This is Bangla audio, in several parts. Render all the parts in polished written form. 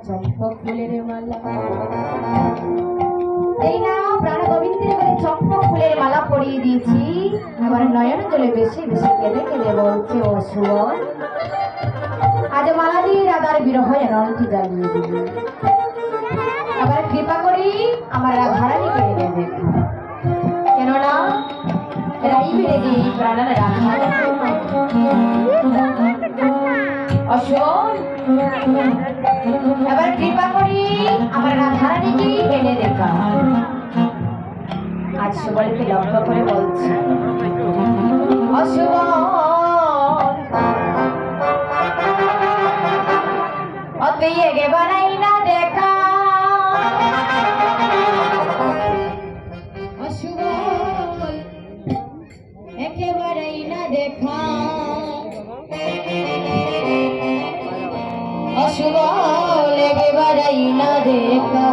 চম্পক ফুলের মালা এই না প্রাণ গোবিন্দের বলে চম্পক ফুলের মালা পরিয়ে দিয়েছি। আবার নয়ন জলে বেশি বেশি কেঁদে কেঁদে বলছে ও সুবল আজ মালা দিয়ে রাধার বিরহ রণটি জ্বালিয়ে দিবি। আবার কৃপা করি আমার রাধারানীকে এনে দেখা, কেননা রাই বেড়ে যে প্রাণের রাধা অশোক। এবার কৃপা করি আমার রাধারানীকে এনে দেখা। আজ সুবলকে লক্ষ্য করে বলছি অশুবল অতি এগে বানাই না দেখা। অশুবল একেবারেই না দেখা। অশুবল একেবারেই না দেখা।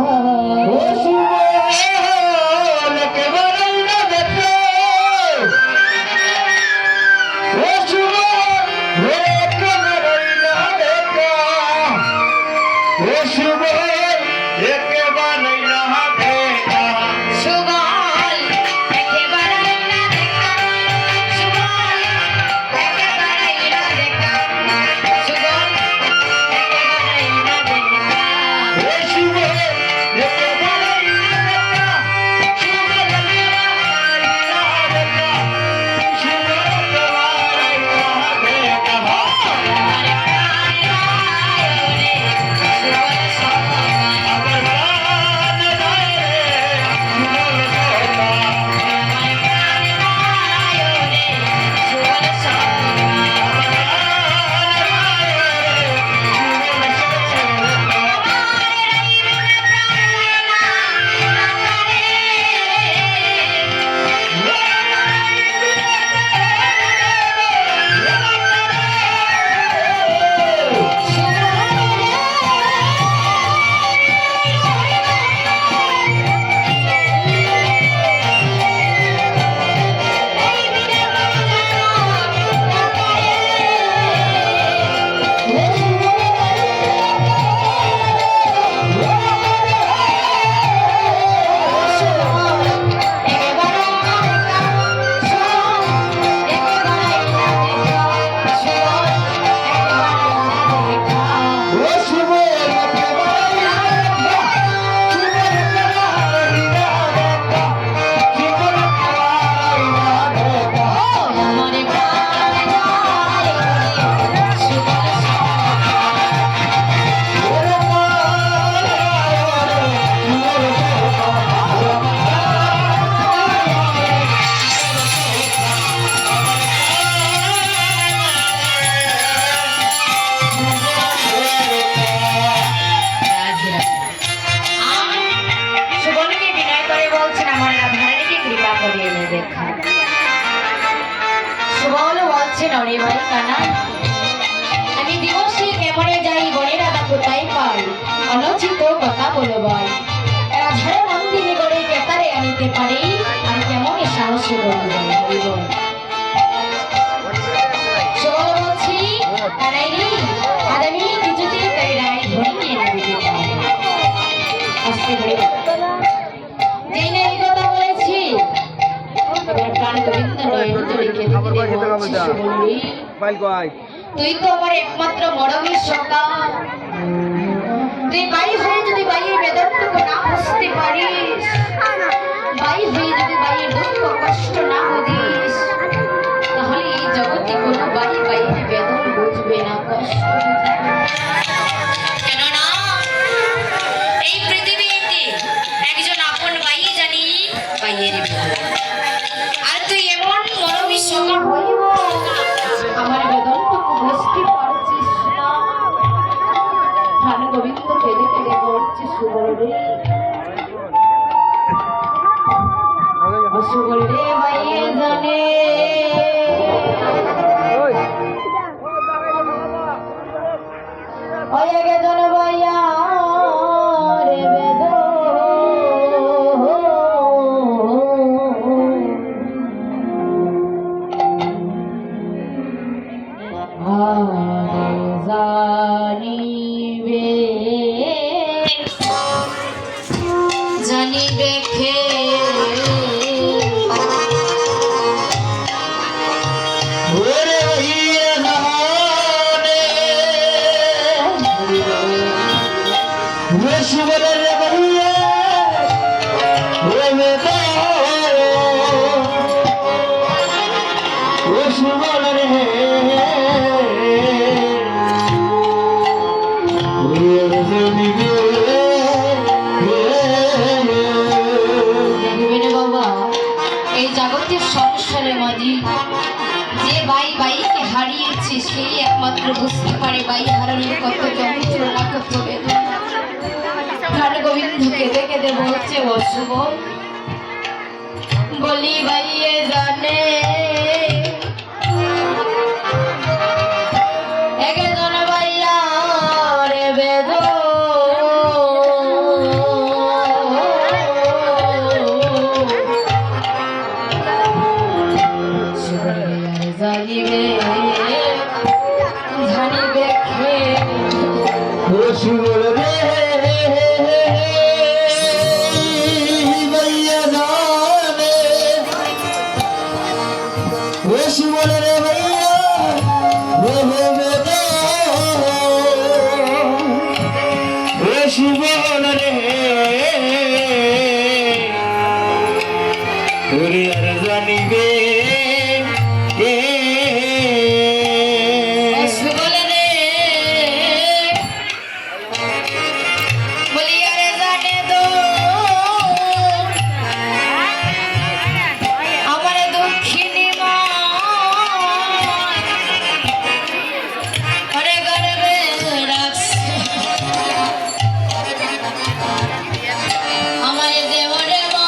আমি দিবসে কেমনে যাই বনে রাধা কোথায় পাই অনুচিত কথা বলো ভাই। রাধারে মন্দিরে গড়ে কেতারে আনিতে পারি আর কেমন সাহস বলছি তারাইনি আজ আমি কিছুতে তাই রায় ধরে নিয়ে নিতে পারি। আস্তে ধরে যেই না এই কথা বলেছি প্রাণ গোবিন্দ নয়ন জলে কেঁদে কেঁদে বলছি সুবলি তুই তো আমার একমাত্র মরমের সন্তান। তুই বাই হয়ে যদি বাইয়ের বেদনটুকু না বুঝতে পারিস, বাই হয়ে যদি বাইয়ের দুঃখ কষ্ট না বুঝিস, তাহলে এই জগতে কোনো বাই বাইয়ের বেদন বুঝবে না, কষ্ট কেননা এই পৃথিবীতে একজন আপন বাই জানি বাইয়ের বেদন। আর তুই এমন মরমের সন্তান হইব আমার বেদনটুকু বুঝতে পারছিস না। প্রাণ গোবিন্দ কেঁদে কেঁদে বলছে সুবল রে সুবল রে বাইয়ে জানে ওই গে জন বাইয়া রে বেদ জানিবে জানি দেখে ওরে ভাইয়া জানে বেশি বলে রে ভাইয়া ওরে বেশি বলে রে জানিবেন বাবা, এই জগতের সংসারের মাঝে যে বাই বাইকে হারিয়েছে সেই একমাত্র বুঝতে পারে বাই হারানোর কত যন্ত্রণা কত বেদনা। প্রাণ গোবিন্দকে দেখে দেব হচ্ছে অশুভ বলি বাইয়ে জানে একে জন বাইয়া রে বেদ জানিবে জানিবে খে বেশি বলে রে ভাইয়া জানে বেশি বলে রে ভাইয়া বেশি বলে রে ওরে আর জানিবে কে বলে রে বলি আরে জানে তো আমার দক্ষিণী মা ঘরে গর্বে রাখছে আমায় দেবরে মা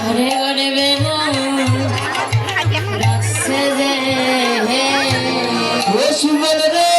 ঘরে গর্বে রাখছে যে বেশি বলে রে